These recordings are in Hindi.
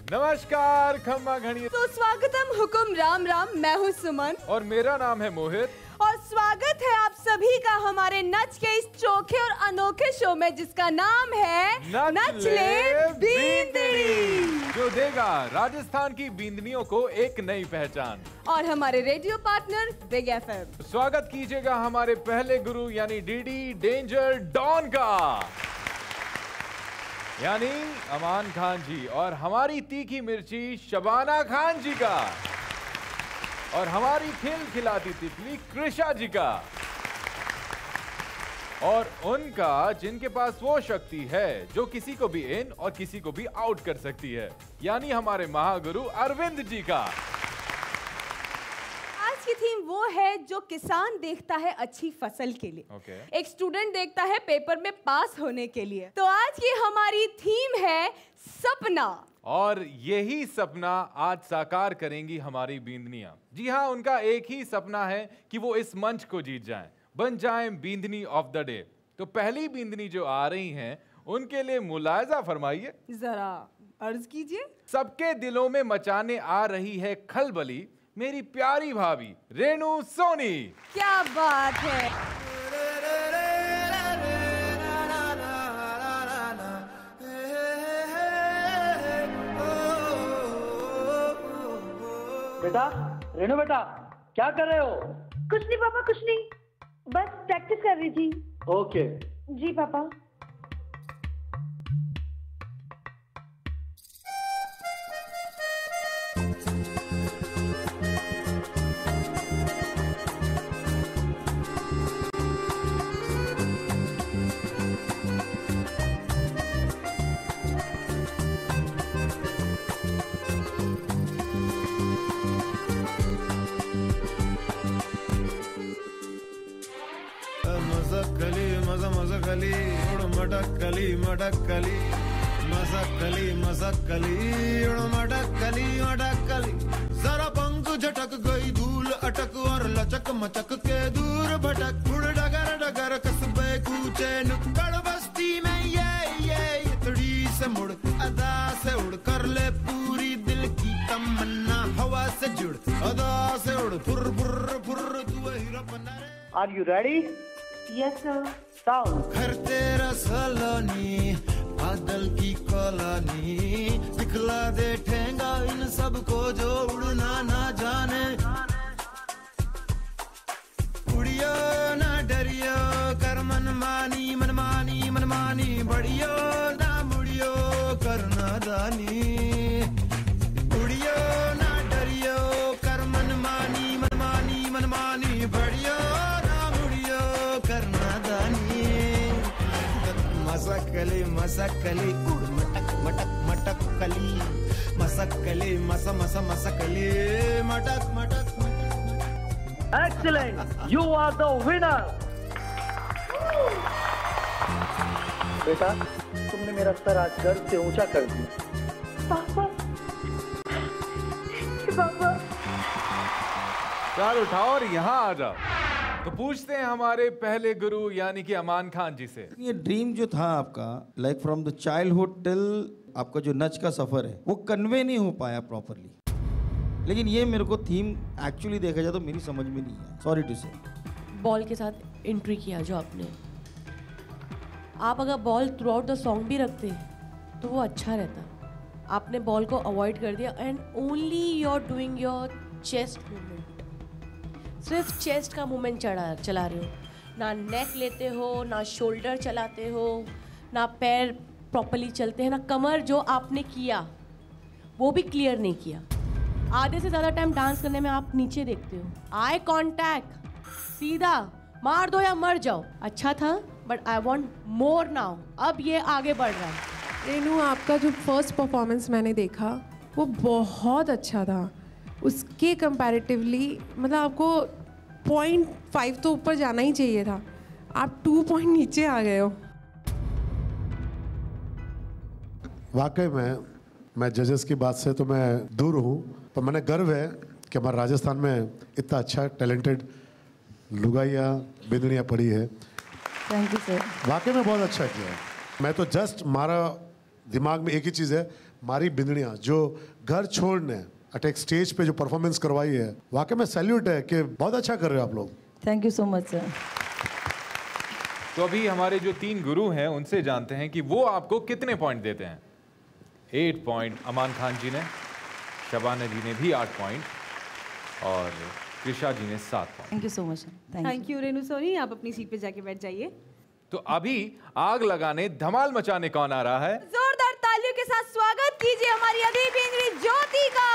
नमस्कार खम्मा घड़ी। तो स्वागतम, हुकुम, राम राम। मैं हूँ सुमन और मेरा नाम है मोहित और स्वागत है आप सभी का हमारे नच के इस चोखे और अनोखे शो में जिसका नाम है नच ले बींदनी, जो देगा राजस्थान की बींदनियों को एक नई पहचान। और हमारे रेडियो पार्टनर बिग एफएम। स्वागत कीजिएगा हमारे पहले गुरु यानी डीडी डेंजर डॉन का, यानी अमान खान जी, और हमारी तीखी मिर्ची शबाना खान जी का, और हमारी खिलखिलाती तितली कृषा जी का, और उनका जिनके पास वो शक्ति है जो किसी को भी इन और किसी को भी आउट कर सकती है, यानी हमारे महागुरु अरविंद जी का। आज की थीम वो है जो किसान देखता है अच्छी फसल के लिए, एक स्टूडेंट देखता है पेपर में पास होने के लिए। तो आज की हमारी थीम है सपना, और यही सपना आज साकार करेंगी हमारी बींदनियां। जी हाँ, उनका एक ही सपना है कि वो इस मंच को जीत जाएं, बन जाएं बींदनी ऑफ द डे। तो पहली बींदनी जो आ रही हैं उनके लिए मुलायजा फरमाइए, जरा अर्ज कीजिए। सबके दिलों में मचाने आ रही है खलबली मेरी प्यारी भाभी रेणु सोनी। क्या बात है। बेटा, रेणु बेटा, क्या कर रहे हो? कुछ नहीं पापा, कुछ नहीं, बस प्रैक्टिस कर रही थी। ओके। जी पापा। मटक्कली मटक्कली मसक्कली मसक्कली मटक्कली मटक्कली, जरा पंख झटक गई धूल अटक और लचक मचक के दूर भटक, उड़ डगर डगर कस्बे कूचे नुक्कड़ बस्ती में ये इतड़ी से मुड़, अदा से उड़ कर ले पूरी दिल की तमन्ना, हवा से जुड़ अदा से उड़ फुर फुर फुर, तू हीरो बना रे। Are you ready? Yes sir. घर तेरा सलोनी बादल की कॉलोनी, दिखला दे ठेंगा इन सबको जो उड़ना ना जाने, उड़ियो ना डरियो कर मनमानी मनमानी मनमानी, बढ़ियो ना मुड़ियो करना दानी, उड़ियो ना डरियो कर मनमानी मनमानी मनमानी, बढ़ियो ना मुड़ियो करना दानी, मसक्कली मसक्कली उड़ मटक मटक मटक कली, मसक्कली मस मस मसक्कली मटक मटक मटक। Excellent, you are the winner. बेटा, तुमने मेरा सर आज गर्व से ऊंचा कर दिया। पापा, पापा। चल उठाओ और यहाँ आ जाओ। तो पूछते हैं हमारे पहले गुरु यानी कि अमान खान जी से, ये ड्रीम जो था आपका, like from the childhood till आपका जो नच का सफर है, वो कन्वे नहीं हो पाया प्रॉपरली, लेकिन ये मेरे को थीम एक्चुअली देखा जाए तो मेरी समझ में नहीं है, सॉरी टू से। बॉल के साथ एंट्री किया जो आपने, आप अगर ball through out the song भी रखते तो वो अच्छा रहता। आपने बॉल को अवॉइड कर दिया and only you are doing your chest movement, सिर्फ चेस्ट का मूवमेंट चला रहे हो, ना नेक लेते हो, ना शोल्डर चलाते हो, ना पैर प्रॉपर्ली चलते हैं, ना कमर जो आपने किया वो भी क्लियर नहीं किया। आधे से ज़्यादा टाइम डांस करने में आप नीचे देखते हो, आई कांटेक्ट सीधा मार दो या मर जाओ। अच्छा था but I want more now, अब ये आगे बढ़ रहा है। रेनू, आपका जो फर्स्ट परफॉर्मेंस मैंने देखा वो बहुत अच्छा था, उसके कंपैरेटिवली मतलब आपको 0.5 तो ऊपर जाना ही चाहिए था, आप 2 पॉइंट नीचे आ गए हो। वाकई में मैं जजेस की बात से तो मैं दूर हूँ, पर मैंने गर्व है कि हमारे राजस्थान में इतना अच्छा टैलेंटेड लुगाइया बिंदनिया पड़ी है। Thank you sir. वाकई में बहुत अच्छा किया है। मैं तो जस्ट मारा दिमाग में एक ही चीज़ है, मारी बिंदनिया जो घर छोड़ने अट एक स्टेज पे जो परफॉर्मेंस करवाई है, वाकई में सैल्यूट है कि बहुत अच्छा कर रहे हो आप लोग। Thank you so much sir. तो अभी हमारे जो 3 गुरु हैं उनसे जानते हैं कि वो आपको कितने पॉइंट देते हैं। 8 पॉइंट अमान खान जी ने, शबाना जी ने भी 8 पॉइंट और कृषा जी ने 7 point. Thank you so much. Thank you Renu Soni, आप अपनी सीट पे जाके बैठ जाइए। तो अभी आग लगाने धमाल मचाने कौन आ रहा है? जोरदार तालियों के साथ स्वागत कीजिए हमारी अगली बिंदनी ज्योति का।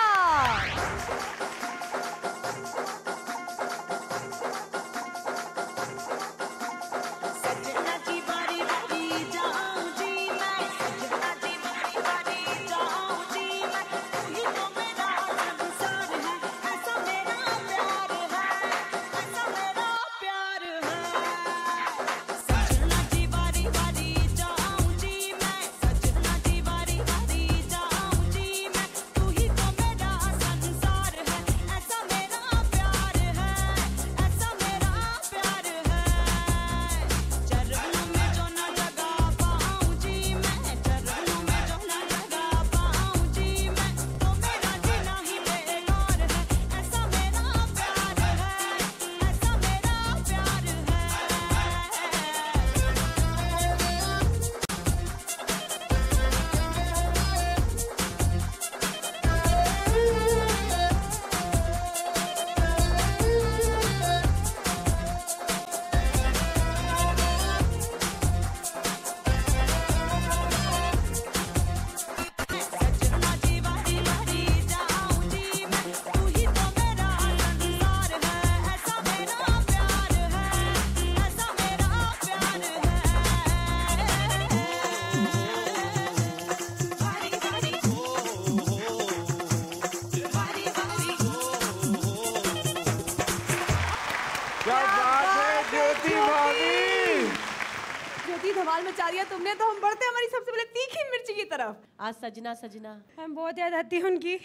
धमाल मचा दिया तुमने। तो हम बढ़ते हमारी सबसे पहले तीखी मिर्ची की तरफ। आज सजना सजना हम बहुत याद आती है उनकी।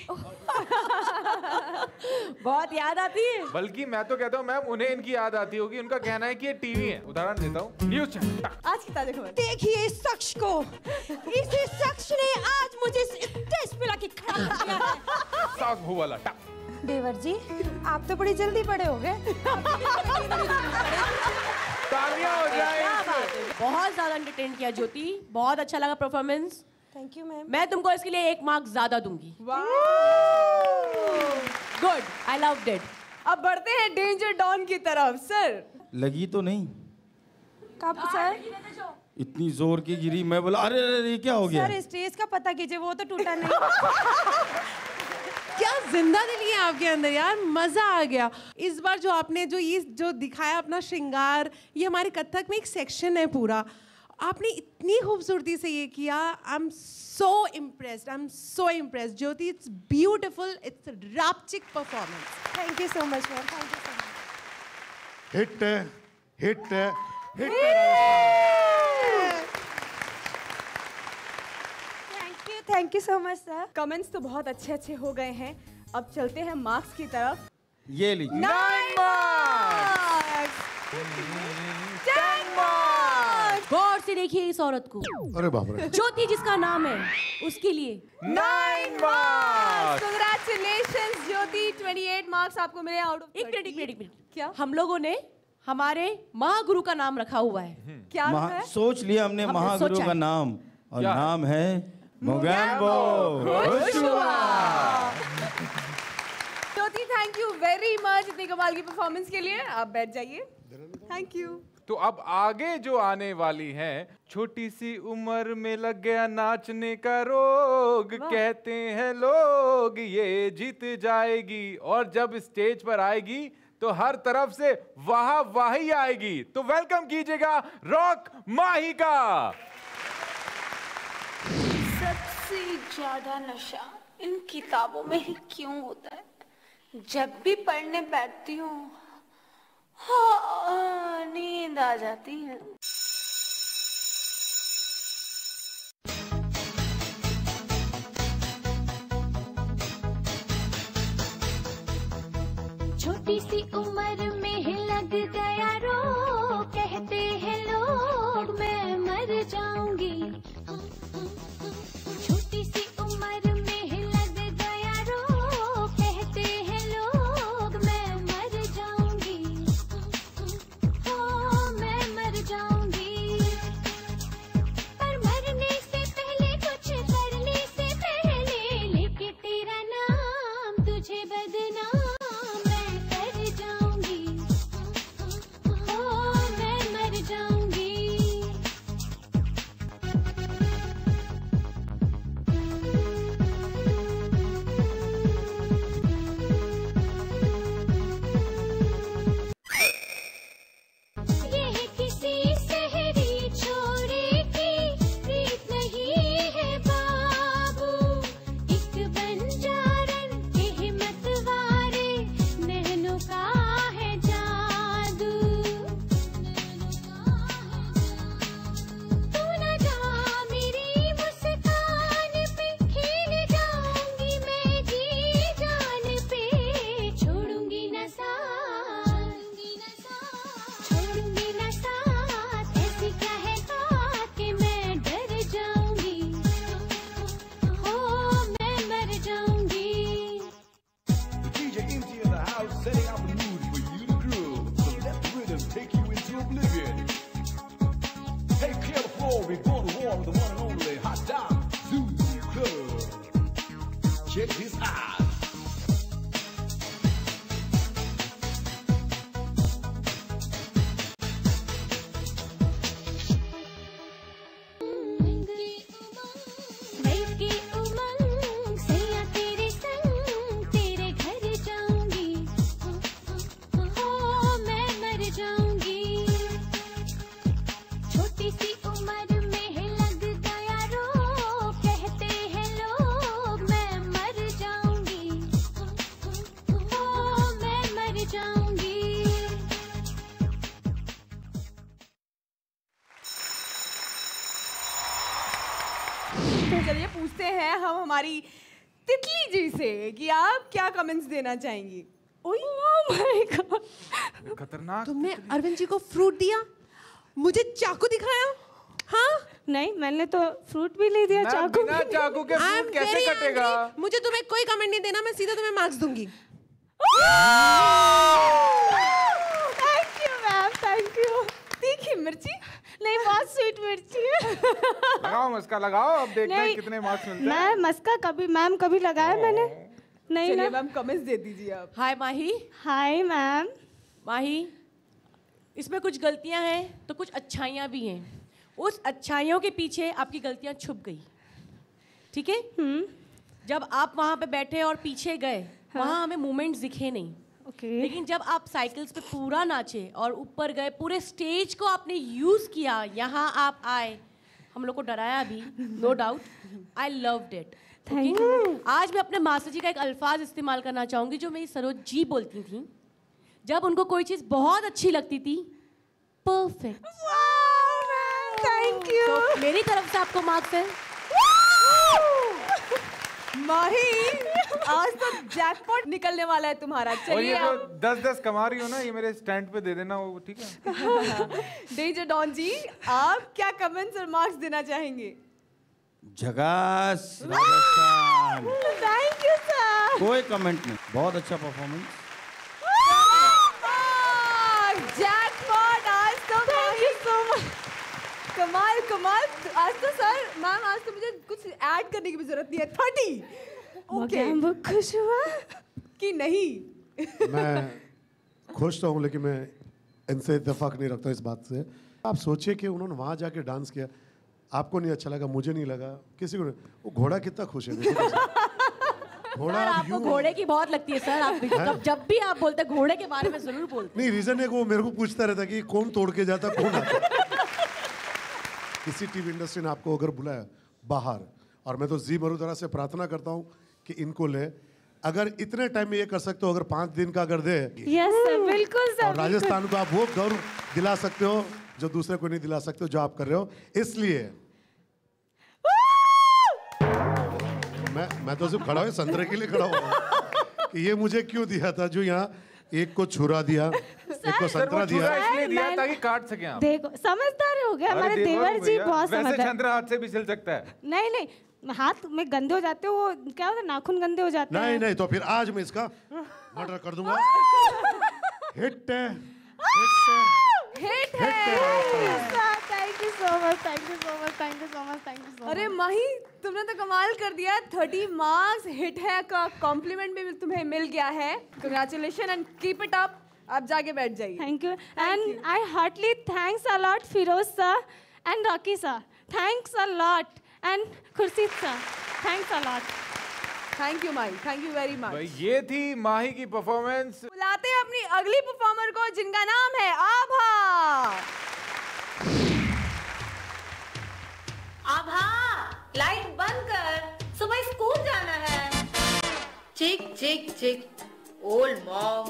बहुत याद आती है। बल्कि मैं तो कहता हूँ मैम उन्हें इनकी याद आती होगी। उनका कहना है कि ये टीवी है। उदाहरण देता हूँ, न्यूज़ चैनल। आज की ताजा खबर देखिए इस शख्स को। इस शख्स ने आज मुझे स्टेज पे लाके खड़ा कर दिया है। साग वाला टा। देवर जी आप तो बड़ी जल्दी बड़े हो गए। तालियां हो जाए। बहुत ज्यादा एंटरटेन किया ज्योति, बहुत अच्छा लगा परफॉर्मेंस। Thank you ma'am. मैं तुमको इसके लिए 1 मार्क ज्यादा दूंगी। Good, I loved it. अब बढ़ते हैं डेंजर डॉन की तरफ। सर लगी तो नहीं? कब सर? इतनी जोर की गिरी, मैं बोला अरे अरे ये क्या हो गया? सर स्टेज का पता कीजिए, वो तो टूटा नहीं। क्या जिंदा दिली है आपके अंदर यार, मजा आ गया। इस बार जो आपने जो दिखाया अपना श्रृंगार, ये हमारे कथक में एक सेक्शन है पूरा, आपने इतनी खूबसूरती से ये किया। I am so impressed, I am so impressed Jyoti. It's beautiful, it's रापचिक performance. Thank you so much ma'am, thank you so much. Hit है, हिट है, हिट है। Thank you so much sir. Comments तो बहुत अच्छे अच्छे हो गए हैं। अब चलते हैं मार्क्स की तरफ। ये लीजिए 9 मार्क्स। 10 मार्क्स। गौर से देखिए इस औरत को। अरे बाप रे। ज्योति जिसका नाम है उसके लिए 9 मार्क्स। कांग्रेचुलेशंस ज्योति, 28 मार्क्स आपको मिले आउट ऑफ 30। एक मिनट क्या हम लोगों ने हमारे महागुरु का नाम रखा हुआ है। क्या है? सोच लिया हमने महागुरु का नाम, और नाम है मोगैम्बो ज्योति। थैंक यू वेरी मच इतनी कमाल की परफॉर्मेंस के लिए। आप बैठ जाइए। Thank you. तो अब आगे जो आने वाली हैं, छोटी सी उम्र में लग गया नाचने का रोग, कहते हैं लोग ये जीत जाएगी, और जब स्टेज पर आएगी तो हर तरफ से वाह वाही आएगी। तो वेलकम कीजिएगा रॉक माही का। सबसे ज्यादा नशा इन किताबों में ही क्यों होता है? जब भी पढ़ने बैठती हूँ नींद आ जाती है। छोटी सी उम्र में हिला लग गया रो, कहते हैं लोग मैं मर जाऊंगी। छोटी सी उम्र में लग गया रो, कहते हैं लोग मैं मर जाऊंगी। हो मैं मर जाऊंगी, पर मरने से पहले कुछ करने से पहले लेके तेरा नाम तुझे बदनाम मैं कर जाऊंगी। हो मैं मर जाऊंगी। ये किसी शहरी छोरे की रीत नहीं है बाबू, एक बंजारन के हिम्मत वारे नैनों का है जादू। तू न जा मेरी मुस्कान पे, खेल जाऊंगी मैं जी जान पे। छोड़ूंगी न साथ, छोड़ूंगी न साथ, ऐसी क्या है बात कि मैं डर जाऊंगी। हो मैं मर जाऊंगी। DJ Inti in the house, setting up a mood for you to groove. So let the rhythm take you into oblivion. Hey, clear the floor, we're going to war with the one and only Hot Dog Zoo Club. Check this out. दिल की उमंग से या तेरे संग तेरे घर जाऊंगी। हो मैं मर जाऊंगी। छोटी सी उम्र में लग गया रो, कहते हैं लोग मैं मर जाऊंगी। हो मैं मर जाऊंगी। तो चलिए पूछते हैं हम हमारी तितली जी से कि आप क्या कमेंट्स देना चाहेंगी। ओह माय गॉड, खतरनाक। तुमने अरविंद जी को फ्रूट दिया, मुझे चाकू दिखाया। हाँ नहीं, मैंने तो फ्रूट भी नहीं दिया, मैम, चाकू बिना भी चाकू के I am फ्रूट कैसे very कटेगा? angry. मुझे तुम्हें कोई कमेंट नहीं देना, मैं सीधा तुम्हें मार्क्स दूंगी। Thank you ma'am, thank you. तीखी मिर्ची नहीं, बहुत स्वीट मिर्ची है। लगाओ मस्का लगाओ, अब देखते हैं नहीं, कितने मार्क्स मिलते हैं। मैं मस्का कभी मैम कभी लगाया मैंने नहीं चलिए ना। मैम कमेंट्स दे दीजिए आप। हाय माही। Hi ma'am. माही, इसमें कुछ गलतियां हैं तो कुछ अच्छाइयां भी हैं। उस अच्छाइयों के पीछे आपकी गलतियां छुप गई, ठीक है? जब आप वहाँ पे बैठे और पीछे गए, वहाँ हमें मोमेंट्स दिखे नहीं। लेकिन जब आप साइकिल्स पे पूरा नाचे और ऊपर गए, पूरे स्टेज को आपने यूज किया, यहाँ आप आए, हम लोग को डराया भी, no doubt. I loved it. Thank you. आज मैं अपने मास्टर जी का एक अल्फाज इस्तेमाल करना चाहूंगी जो मेरी सरोज जी बोलती थी जब उनको कोई चीज बहुत अच्छी लगती थी, परफेक्ट। Thank you. तो मेरी तरफ से आपको मार्क्स है। माही, आज तो जैकपॉट निकलने वाला है तुम्हारा। और ये चलिए जो 10-10 कमा रही हो ना, ये मेरे स्टैंड पे दे देना, वो ठीक है? डीजे डॉन जी, आप क्या कमेंट्स और मार्क्स देना चाहेंगे? झकास राजस्थान। Thank you sir. कोई कमेंट नहीं, बहुत अच्छा परफॉर्मेंस। जैकपॉट आज तो, थैंक यू सो मच। कमाल कमाल। आज तो सर मैम, आज तो मुझे कुछ ऐड करने की भी जरूरत नहीं है। 30। ओके, वो खुश हुआ कि नहीं? मैं खुश तो हूँ, लेकिन मैं इनसे इत्तेफाक नहीं रखता इस बात से। आप सोचिए कि उन्होंने वहाँ जाके डांस किया, आपको नहीं अच्छा लगा, मुझे नहीं लगा, किसी को नहीं। वो घोड़ा कितना खुश है, देखो घोड़ा। सर, आपको घोड़े की बहुत लगती है सर। आप जब भी आप बोलते हैं घोड़े के बारे में जरूर बोलते नहीं, रीजन है कि वो मेरे को पूछता रहता कि कौन तोड़ के जाता, कौन आता। किसी टीवी इंडस्ट्री ने आपको अगर बुलाया बाहर, और मैं तो जी मरुदरा से प्रार्थना करता हूँ कि इनको ले, अगर इतने टाइम में ये कर सकते हो, अगर 5 दिन का अगर दे, यस सर, बिल्कुल सर। और राजस्थान को आप वो गौरव दिला सकते हो जो दूसरे को नहीं दिला सकते हो, जो आप कर रहे हो। इसलिए मैं तो सिर्फ खड़ा हूँ संतरे के लिए खड़ा हुआ कि ये मुझे क्यों दिया था, जो यहाँ एक को छुरा दिया, एक को संतरा दिया। इसलिए दिया ताकि काट सके आप। देखो समझदार हो गया, हमारे देवर जी बहुत समझदार। वैसे चंद्र हाथ से भी चल सकता है। नहीं, हाथ में गंदे हो जाते हो, वो क्या होता है, नाखून गंदे हो जाते हैं। नहीं तो फिर आज मैं इसका मर्डर कर दूंगा। हिट है। Thank you so much. अरे माही, तुमने तो कमाल कर दिया। 30 मार्क्स हिट है का कॉम्प्लीमेंट भी तुम्हें मिल गया है। Congratulation and keep it up. आप जाके बैठ जाइए। Thank you and I heartly thanks a lot Firoz sir and Rocky sir. Thanks a lot and Khurshid sir. Thanks a lot. Thank you Mahi, thank you very much. भाई ये थी माही की परफॉर्मेंस। बुलाते हैं अपनी अगली परफॉर्मर को, जिनका नाम है आभा। आभा, लाइट बंद कर, सुबह स्कूल जाना है। चिक चिक चिक ओल्ड मॉम।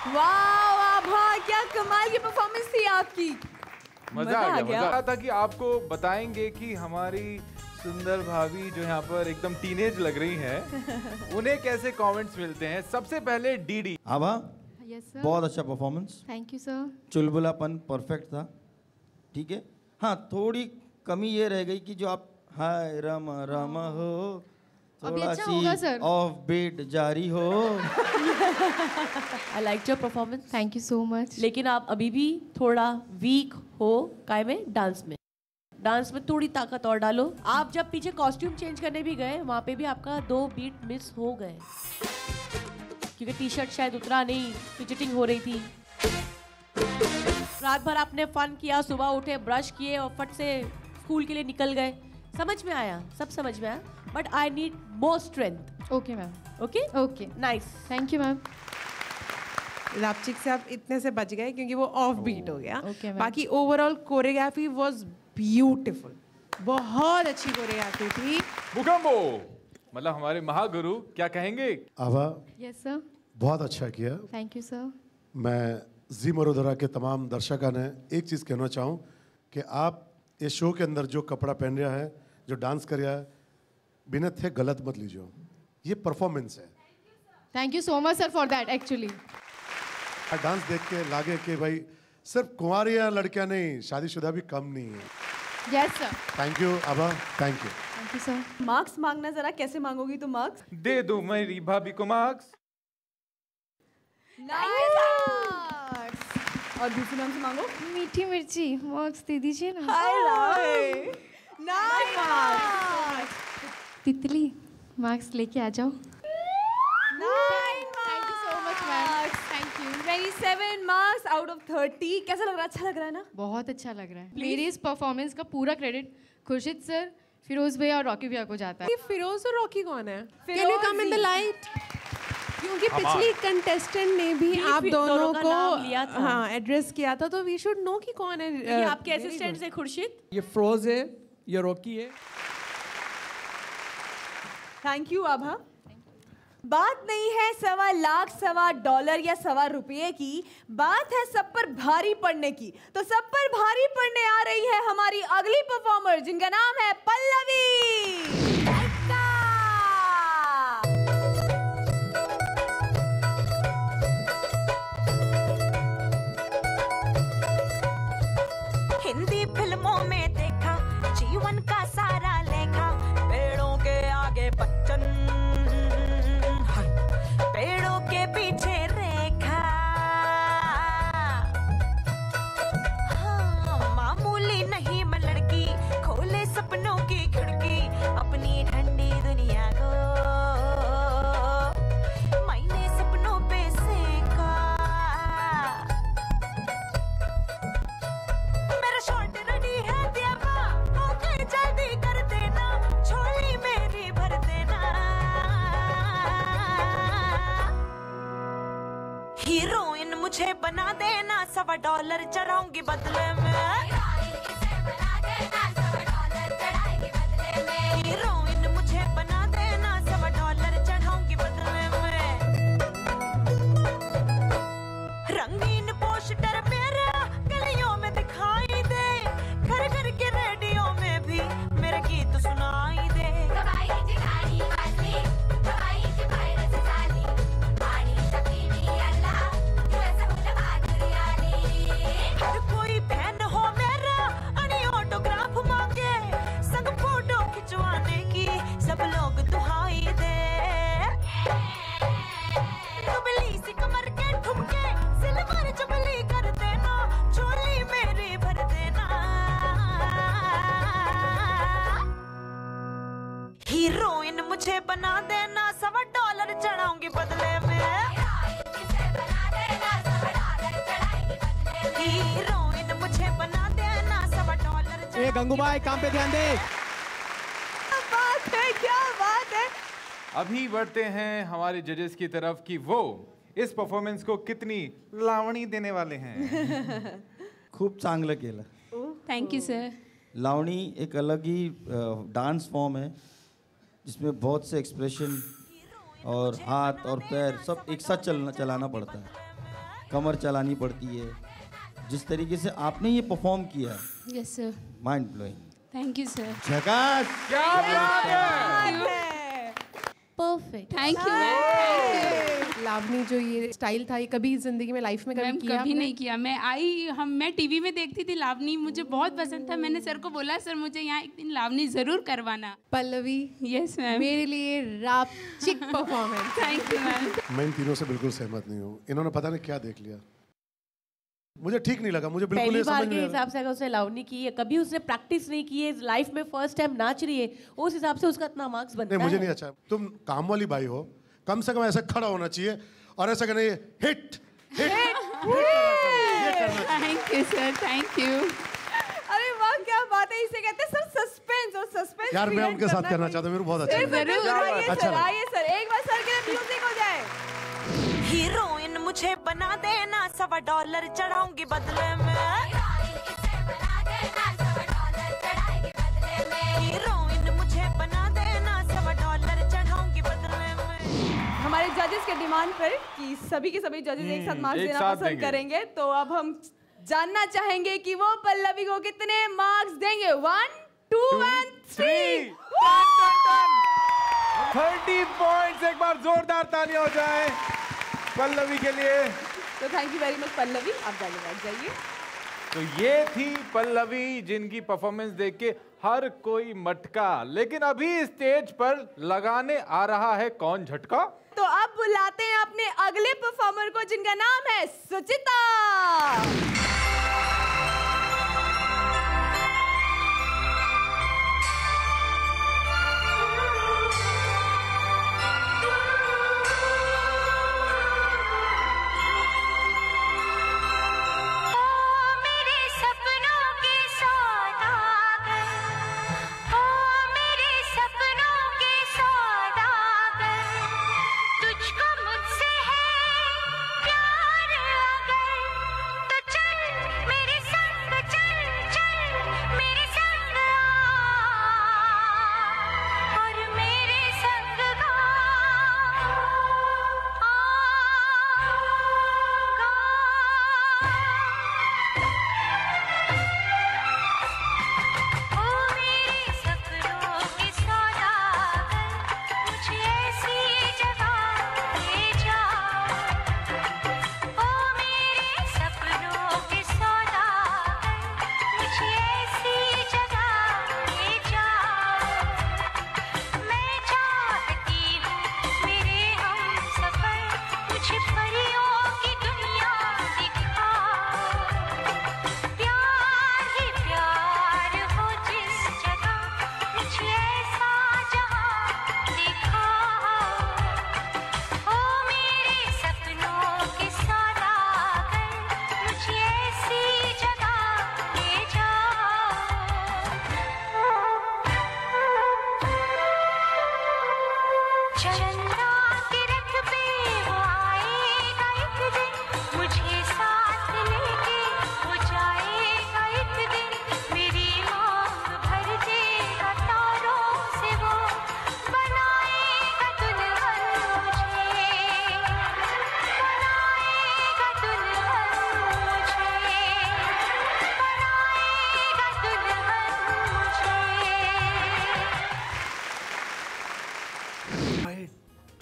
वाह आभा, क्या कमाल की परफॉर्मेंस थी आपकी। मजा आ गया। मजा था कि आपको बताएंगे कि हमारी सुंदर भाभी जो यहाँ पर एकदम टीनेज लग रही हैं, उन्हें कैसे कमेंट्स मिलते हैं। सबसे पहले डीडी। आभा, यस सर। बहुत अच्छा परफॉर्मेंस। Thank you sir. चुलबुलापन परफेक्ट था, ठीक है। हाँ, थोड़ी कमी ये रह गई कि जो आप हाय रामा रामा हो, थोड़ा सी ऑफ बीट जारी हो। I like your performance. Thank you so much. लेकिन आप अभी भी थोड़ा वीक हो काय में, डांस में थोड़ी ताकत और डालो। आप जब पीछे कॉस्ट्यूम चेंज करने भी गए, वहाँ पे भी आपका 2 बीट मिस हो गए, क्योंकि टी शर्ट शायद उतरा नहीं, फिजिटिंग हो रही थी। रात भर आपने फन किया, सुबह उठे, ब्रश किए और फट से स्कूल के लिए निकल गए। समझ में आया, सब समझ में आया, but I need more strength. Okay ma'am. Okay nice, thank you ma'am. लापचिक से आप इतने से बच गए क्योंकि वो ऑफ बीट हो गया। Okay, ma'am. बाकी ओवरऑल कोरियोग्राफी वाज ब्यूटीफुल, बहुत अच्छी कोरियोग्राफी थी। भूकंपो, मतलब हमारे महागुरु, क्या कहेंगे? आभा, यस सर। बहुत अच्छा किया। Thank you sir. मैं जी मरोदरा के तमाम दर्शकों ने एक चीज़ कहना चाहूँ कि आप इस शो के अंदर जो कपड़ा पहन रहा है, जो डांस कर रहा है, बिना थे गलत मत लीजिए, ये परफॉर्मेंस है। Thank you so much sir for that. Actually dance देख के लागे कि भाई सिर्फ कुंवारियाँ लड़कियाँ नहीं, शादीशुदा भी कम नहीं है। Yes sir. Thank you Abha, thank you. Thank you sir. Marks मांगना जरा, कैसे मांगोगी तुम मार्क्स? दे दो मेरी भाभी को मार्क्स। और दूसरे नाम से मांगो। मीठी मिर्ची मार्क्स दे दीजिए ना। हाय तितली मार्क्स लेके आ जाओ। Thank you so much ma'am. Thank you. 27 marks out of 30. कैसा लग रहा है? अच्छा लग रहा है ना? बहुत अच्छा लग रहा है. मेरी इस परफॉर्मेंस का पूरा क्रेडिट खुर्शीद सर, फिरोज भैया और रॉकी भैया को जाता है. फिरोज और रॉकी कौन है? Firoz Can you come in the light? क्योंकि पिछली कंटेस्टेंट ने भी आप दोनों को हाँ एड्रेस किया था, तो वी शुड नो कि कौन है. ये आपके असिस्टेंट से खुर्शीद. ये फिरोज है, ये रॉकी है. थैंक यू आभा. बात नहीं है $1.25 लाख, $1.25 या $1.25 की, बात है सब पर भारी पड़ने की. तो सब पर भारी पड़ने आ रही है हमारी अगली परफॉर्मर, जिनका नाम है पल्लवी. हिंदी फिल्मों में देखा जीवन का सारा लेखा, पेड़ों के आगे बच्चन, पेड़ों के पीछे रेखा. हाँ, मामूली नहीं मैं लड़की, खोले सपनों की खिड़की, अपनी ठंडी दुनिया को मैंने सपनों पे सेका. मेरा शॉट रेडी है देवा, ओके जल्दी कर देना, छोली मेरी भर देना. हीरोइन मुझे बना देना, $1.25 चढ़ाऊंगी बदले में. हीरोइन मुझे बना देना, $1.25 चढ़ाऊंगी बदले में. रंगीन पोस्टर मेरा गलियों में दिखाई दे, घर घर के रेडियो में भी मेरे गीत सुनाई दे. हर कोई फैन हो मेरा, अनि ऑटोग्राफ मांगे, संग फोटो खिंचवाने की सब लोग दुहाई दे. दुबली सी कमर के ठुमके, सिल्वर जुबली कर देना, चोली मेरी भर देना. हीरोइन मुझे बना देना, $1.25 चढ़ाऊंगी बदले में. हीरोइन मुझे बना देना, $1.25. ए गंगूबाई काम पे ध्यान दे. क्या बात है, क्या बात है. अभी बढ़ते हैं हमारे जजेस की तरफ कि वो इस परफॉर्मेंस को कितनी लावणी देने वाले हैं. खूप चांगलं केलं. Thank you sir. लावणी एक अलग ही डांस फॉर्म है जिसमें बहुत से एक्सप्रेशन और हाथ और पैर सब एक साथ चलाना पड़ता है, कमर चलानी पड़ती है. जिस तरीके से आपने ये परफॉर्म किया है, yes sir, mind blowing. Thank you sir. झकास. क्या बात है. परफेक्ट. Thank you. लावनी जो ये स्टाइल था, ये कभी जिंदगी में लाइफ में कभी किया? कभी नहीं किया. मैं टीवी में देखती थी लावनी, मुझे बहुत पसंद था. मैंने सर को बोला, सर मुझे यहाँ एक दिन लावनी जरूर करवाना. पल्लवी. Yes ma'am. मेरे लिए रापचिक परफॉर्मेंस. Thank you ma'am. मैं इन तीनों से बिल्कुल सहमत नहीं हूँ. इन्होंने पता नहीं क्या देख लिया, मुझे ठीक नहीं लगा. मुझे बिल्कुल पहली ये बार समझ के नहीं आ हिसाब से अगर उसने लावनी की है, कभी उसने प्रैक्टिस नहीं की है, लाइफ में फर्स्ट टाइम नाच रही है, उस हिसाब से उसका इतना मार्क्स बनता है. नहीं, मुझे नहीं अच्छा. तुम काम वाली बाई हो, कम से कम ऐसा खड़ा होना चाहिए और ऐसा करना, hit hit. Thank you sir. Thank you. अरे वाह, क्या बात है. इसे कहते हैं सर सस्पेंस. और सस्पेंस यार मैं उनके साथ करना चाहता हूँ, मेरे को बहुत अच्छा आइए अच्छा सर, आइए सर, एक बार सर के लिए म्यूजिक हो जाए. हीरोइन मुझे बना देना, $1.25 चढ़ाऊंगी बदले में. हीरोइन मुझे बना देना, $1.25 चढ़ाऊंगी बदले में. हमारे जजेस के डिमांड पर कि सभी के सभी जजेस एक साथ मार्क्स देना पसंद करेंगे, तो अब हम जानना चाहेंगे कि वो पल्लवी को कितने मार्क्स देंगे. 1, 2 and 3. 30 पॉइंट्स. एक बार जोरदार तालियां हो जाए पल्लवी के लिए. तो thank you very much Pallavi, आप जाइए, बैठ जाइए. तो ये थी पल्लवी, जिनकी परफॉर्मेंस देख के हर कोई मटका. लेकिन अभी स्टेज पर लगाने आ रहा है कौन झटका. तो अब बुलाते हैं अपने अगले परफॉर्मर को, जिनका नाम है सुचिता.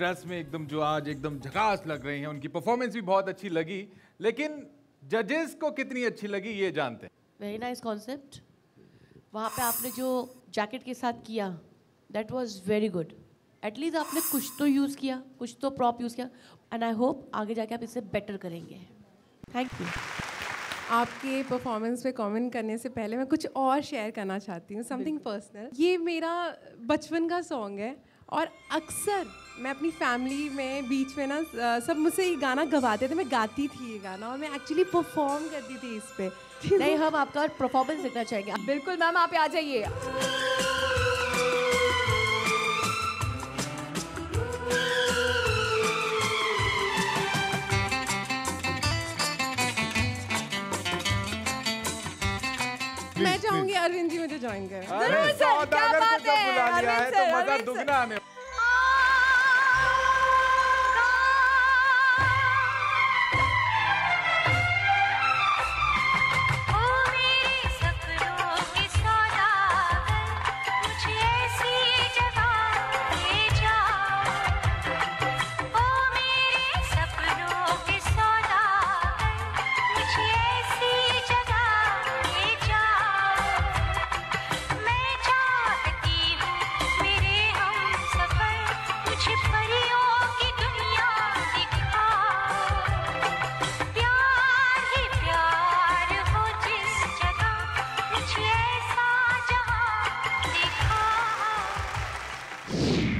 ड्रेस में एकदम जो आज एकदम झकास लग रही हैं, उनकी परफॉर्मेंस भी बहुत अच्छी लगी, लेकिन जजेस को कितनी अच्छी लगी ये जानते हैं। Very nice concept. वहाँ पे आपने जो जैकेट के साथ किया that was very good. At least आपने कुछ तो यूज़ किया, कुछ तो प्रॉप यूज़ किया, एंड आई होप आगे जाके आप इससे बेटर करेंगे। Thank you. आपके परफॉर्मेंस पे कमेंट करने से पहले मैं कुछ और शेयर करना चाहती हूँ, समथिंग पर्सनल। ये मेरा बचपन का सॉन्ग है और अक्सर मैं अपनी फैमिली में बीच में ना सब मुझसे ये गाना गवाते थे, मैं गाती थी ये गाना और मैं एक्चुअली परफॉर्म करती थी इस पे। नहीं, हम आपका परफॉर्मेंस देखना चाहेंगे। बिल्कुल मैम, आप आ जाइए। मैं चाहूंगी अरविंद जी मुझे ज्वाइन करें। अरे सौदागर को जब बुला लिया है तो मजा दुगना आने।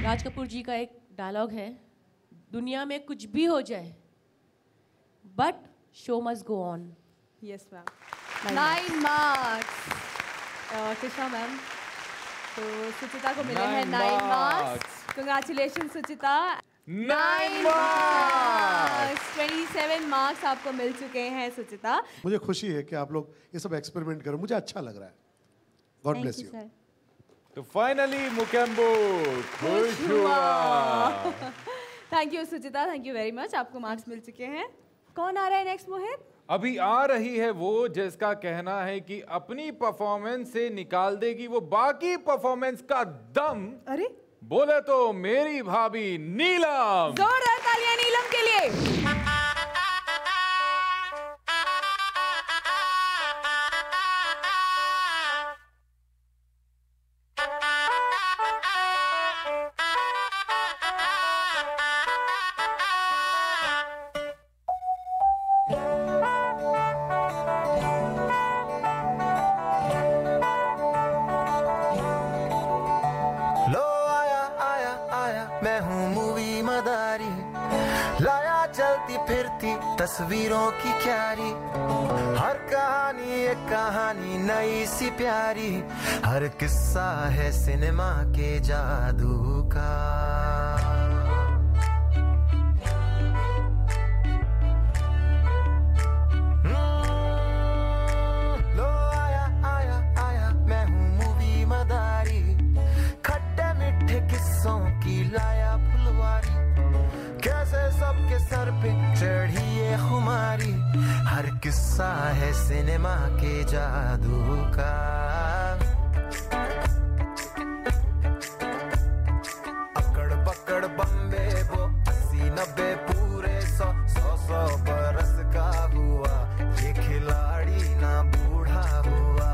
राज कपूर जी का एक डायलॉग है, दुनिया में कुछ भी हो जाए but show must go on. Yes ma'am. 9 marks. Krishna ma'am, तो सुचिता को मिले हैं 9 मार्क्स। कंग्रेचुलेशन सुचिता। 9 मार्क्स। 27 मार्क्स आपको मिल चुके हैं सुचिता। मुझे खुशी है कि आप लोग ये सब एक्सपेरिमेंट करो, मुझे अच्छा लग रहा है। God bless you. तो फाइनली मुकेम्बो खुश हुआ। Thank you Suchita, thank you very much. आपको मार्क्स मिल चुके हैं। कौन आ रहा है नेक्स्ट मोहित? अभी आ रही है वो जिसका कहना है कि अपनी परफॉर्मेंस से निकाल देगी वो बाकी परफॉर्मेंस का दम। अरे बोले तो मेरी भाभी नीलम। जोरदार तालियां नीलम के लिए। तस्वीरों की क्यारी, हर कहानी एक कहानी नई सी प्यारी, हर किस्सा है सिनेमा के जादू का। लो आया आया आया मैं हूँ मूवी मदारी, खट्टे मीठे किस्सों की लाया फुलवारी, कैसे सबके सर पे चढ़ी ये खुमारी, हर किस्सा है सिनेमा के जादू का। अकड़ पकड़ बम्बे वो 80-90 पूरे 100 बरस का हुआ, ये खिलाड़ी ना बूढ़ा हुआ।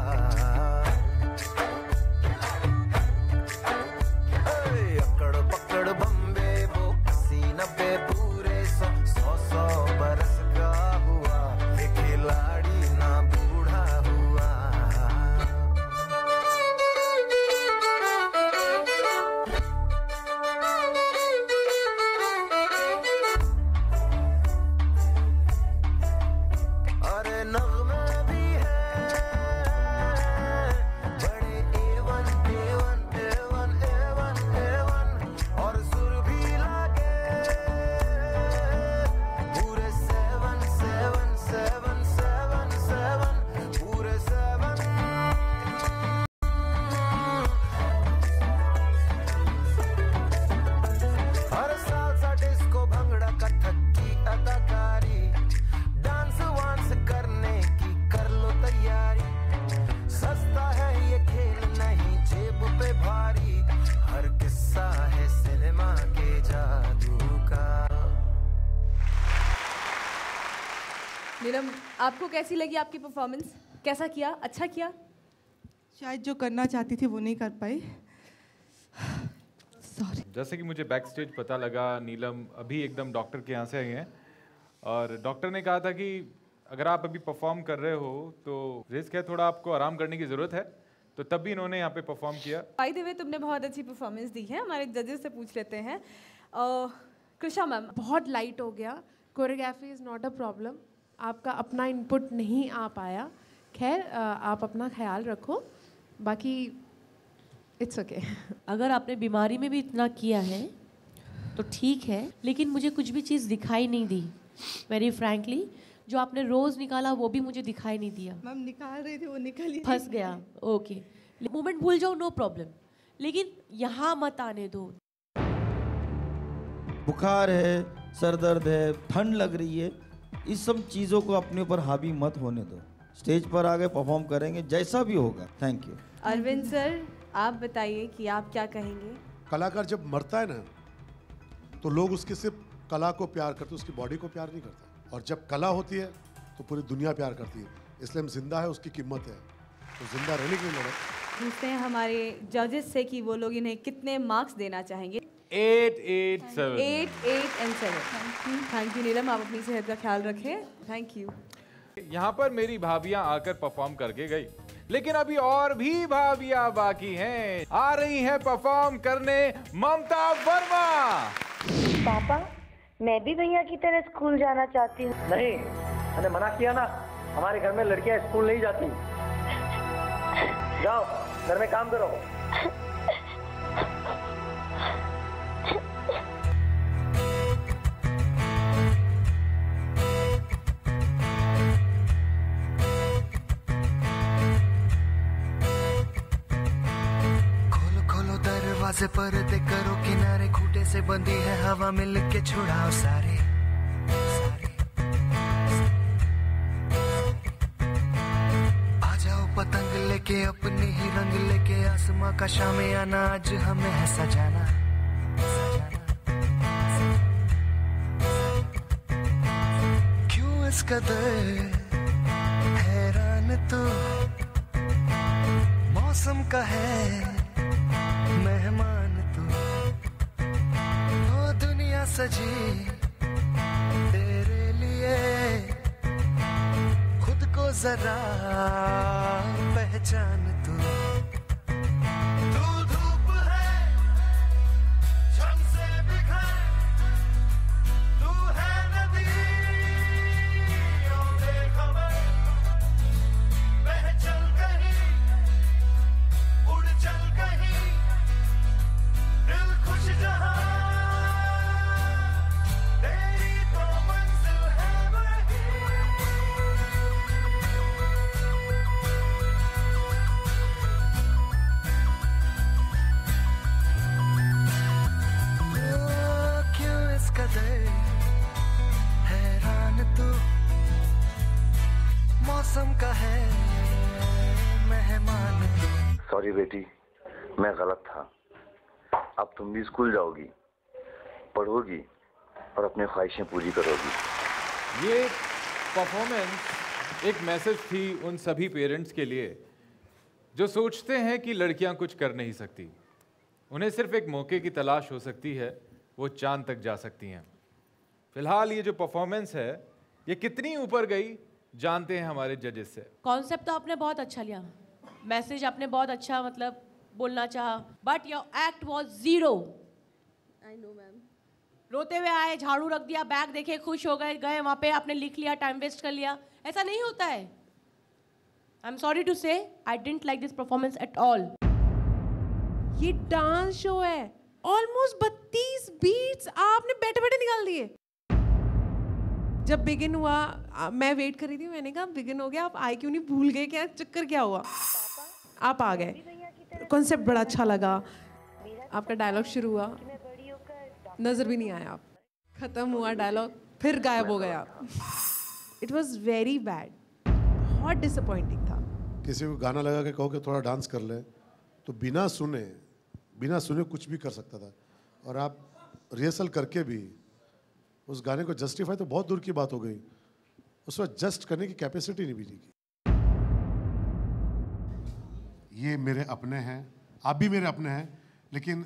अकड़ पकड़ बम्बे वो 80-90 पूरे 100 बरस का हुआ, ये खिलाड़ी ना बूढ़ा हुआ। अरे नग़्मे भी है बड़े A1 A1 A1 A1 A1, और सुर भी लागे पूरे 7 7 7 7 7 पूरे 7। हर सालसा डिस्को भंगड़ा कथक की अदाकारी, डांस वांस करने की नीलम, आपको कैसी लगी आपकी परफॉर्मेंस? कैसा किया? अच्छा किया? शायद जो करना चाहती थी वो नहीं कर पाई। सॉरी। जैसे कि मुझे बैक स्टेज पता लगा, नीलम अभी एकदम डॉक्टर के यहाँ से आई हैं और डॉक्टर ने कहा था कि अगर आप अभी परफॉर्म कर रहे हो तो रिस्क है, थोड़ा आपको आराम करने की ज़रूरत है, तो तब भी इन्होंने यहाँ पे परफॉर्म किया। बाय द वे, तुमने बहुत अच्छी परफॉर्मेंस दी है। हमारे जजेस से पूछ लेते हैं। कृषा मैम, बहुत लाइट हो गया। Choreography is not a problem. आपका अपना इनपुट नहीं आ पाया। खैर, आप अपना ख्याल रखो, बाकी इट्स ओके। अगर आपने बीमारी में भी इतना किया है तो ठीक है, लेकिन मुझे कुछ भी चीज़ दिखाई नहीं दी। वेरी फ्रैंकली, जो आपने रोज़ निकाला वो भी मुझे दिखाई नहीं दिया। मैम निकाल रही थी, वो निकल ही फंस गया। ओके, मोमेंट भूल जाओ, नो प्रॉब्लम, लेकिन यहाँ मत आने दो। बुखार है, सर दर्द है, ठंड लग रही है, इस सब चीज़ों को अपने ऊपर हावी मत होने दो। स्टेज पर आगे परफॉर्म करेंगे, जैसा भी होगा। Thank you. अरविंद सर, आप बताइए कि आप क्या कहेंगे? कलाकार जब मरता है ना तो लोग उसके सिर्फ कला को प्यार करते, उसकी बॉडी को प्यार नहीं करते। और जब कला होती है तो पूरी दुनिया प्यार करती है। इसलिए हम जिंदा है, उसकी कीमत है, तो जिंदा रहने के लिए लड़ो। पूछते हैं हमारे जजेस से कि वो लोग इन्हें कितने मार्क्स देना चाहेंगे। 8, 8, 7। 8, 8 and 7। थैंक यू नीलम, आप अपनी सेहत का ख्याल रखें। Thank you. यहाँ पर मेरी भाभियाँ आकर परफॉर्म करके गई, लेकिन अभी और भी भाभियाँ बाकी हैं। आ रही हैं परफॉर्म करने ममता वर्मा। पापा, मैं भी भैया की तरह स्कूल जाना चाहती हूँ। नहीं, मैंने मना किया ना, हमारे घर में लड़कियां स्कूल नहीं जाती। जाओ घर में काम करो। खोलो खोलो दरवाजे पर्दे करो किनारे, खूंटे से बंधी है हवा, मिल के छुड़ाओ सारे। आ जाओ पतंग लेके, अपनी ही रंग लेके, आसमां का शामे आना, आज हमें है सजाना। क्यों इस कदर हैरान तू, मौसम का है मेहमान तू, ओ दुनिया सजी तेरे लिए, खुद को जरा पहचान तू। तू धूप है झम से बिखर, तू है नदी ओ बेखबर, बह चल कहीं, उड़ चल कहीं, दिल खुश जहां, तेरी तो मंजिल है वही। ओ, क्यों इस कदर हैरान तू, मौसम का है मेहमान। सॉरी बेटी, मैं गलत था। अब तुम भी स्कूल जाओगी, पढ़ोगी और अपनी ख्वाहिशें पूरी करोगी। ये परफॉर्मेंस एक मैसेज थी उन सभी पेरेंट्स के लिए जो सोचते हैं कि लड़कियां कुछ कर नहीं सकती, उन्हें सिर्फ एक मौके की तलाश हो सकती है, वो चांद तक जा सकती हैं। फिलहाल ये जो परफॉर्मेंस है ये कितनी ऊपर गई जानते हैं हमारे जजेस से। कॉन्सेप्ट तो आपने बहुत अच्छा लिया, मैसेज आपने बहुत अच्छा मतलब बोलना चाहा, but your act was 0। I know ma'am. रोते हुए आए, झाड़ू रख दिया, बैग देखे खुश हो गए, गए वहाँ पे आपने लिख लिया, टाइम वेस्ट कर लिया। ऐसा नहीं होता है। आई एम सॉरी टू से, I didn't like this performance at all. ये डांस शो है, ऑलमोस्ट 32 बीट्स आपने बैठे बैठे निकाल दिए। जब बिगिन हुआ मैं वेट कर रही थी, मैंने कहा बिगिन हो गया, आप आए क्यों नहीं, भूल गए क्या, चक्कर क्या हुआ? आप आ गए, कॉन्सेप्ट बड़ा अच्छा लगा, आपका डायलॉग शुरू हुआ, नजर भी नहीं आया आप, खत्म हुआ डायलॉग, फिर गायब हो गया। इट वॉज वेरी बैड, बहुत डिसअपॉइंटिंग था। किसी को गाना लगा के कहो कि थोड़ा डांस कर ले, तो बिना सुने कुछ भी कर सकता था। और आप रिहर्सल करके भी उस गाने को जस्टिफाई, तो बहुत दूर की बात हो गई, उस वक्त जस्ट करने की कैपेसिटी नहीं मिली। ये मेरे अपने हैं, आप भी मेरे अपने हैं, लेकिन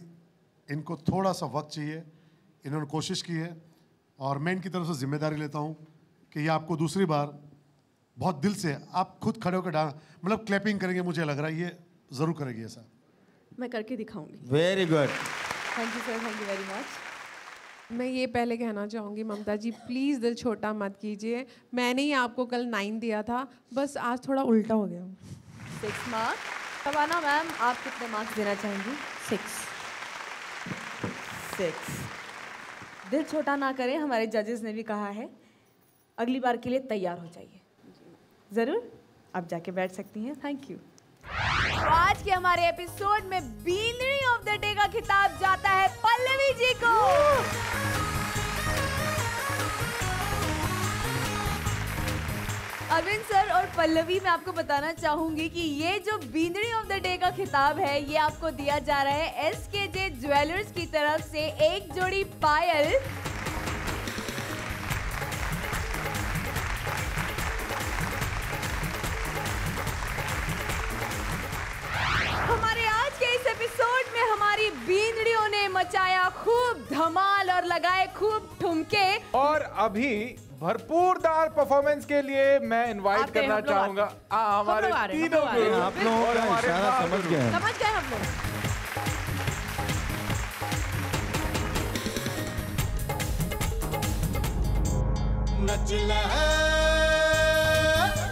इनको थोड़ा सा वक्त चाहिए। इन्होंने कोशिश की है और मैं इनकी तरफ से जिम्मेदारी लेता हूँ कि ये आपको दूसरी बार बहुत दिल से आप खुद खड़े होकर डांस मतलब क्लैपिंग करेंगे। मुझे लग रहा है ये ज़रूर करेगी ऐसा। मैं करके दिखाऊंगी। Very good, thank you sir, thank you very much. मैं ये पहले कहना चाहूँगी ममता जी, प्लीज़ दिल छोटा मत कीजिए। मैंने ही आपको कल 9 दिया था, बस आज थोड़ा उल्टा हो गया। 6 मार्क्स। शबाना मैम, आप कितने मार्क्स देना चाहेंगी? 6। दिल छोटा ना करें, हमारे जजेस ने भी कहा है। अगली बार के लिए तैयार हो जाइए। ज़रूर, आप जाके बैठ सकती हैं। Thank you. तो आज के हमारे एपिसोड में बीनरी ऑफ द डे का खिताब जाता है पल्लवी जी को। अरविंद सर और पल्लवी, मैं आपको बताना चाहूंगी कि ये जो बीनरी ऑफ द डे का खिताब है ये आपको दिया जा रहा है SKJ ज्वेलर्स की तरफ से। एक जोड़ी पायल, हमारे आज के इस एपिसोड में हमारी बीनड़ियों ने मचाया खूब धमाल और लगाए खूब ठुमके। और अभी भरपूरदार परफॉर्मेंस के लिए मैं इनवाइट करना चाहूंगा हमारे तीनों को। आप लोगों का इशारा समझ गए हैं। समझ गए हम लोग। नच ले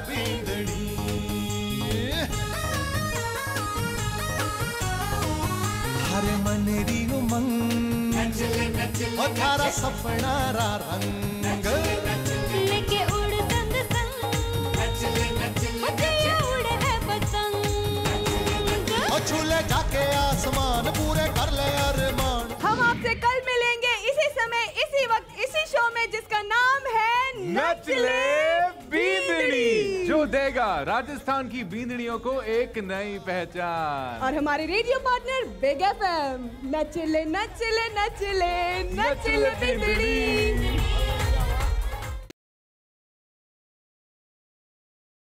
बींदड़ी, हरे मनरी उमंग, और थारा सपना रा रंग, लेके उड़ संग संग, मुझे उड़े है पतंग, और छूले जाके आसमान पूरे कर ले अरमान। हम आपसे कल मिलेंगे इसी समय, इसी वक्त, इसी शो में जिसका नाम है नच ले बींदड़ी, जो देगा राजस्थान की बींदड़ियों को एक नई पहचान। और हमारे रेडियो पार्टनर बिग FM। नच ले नच ले नच ले नच ले बींदड़ी।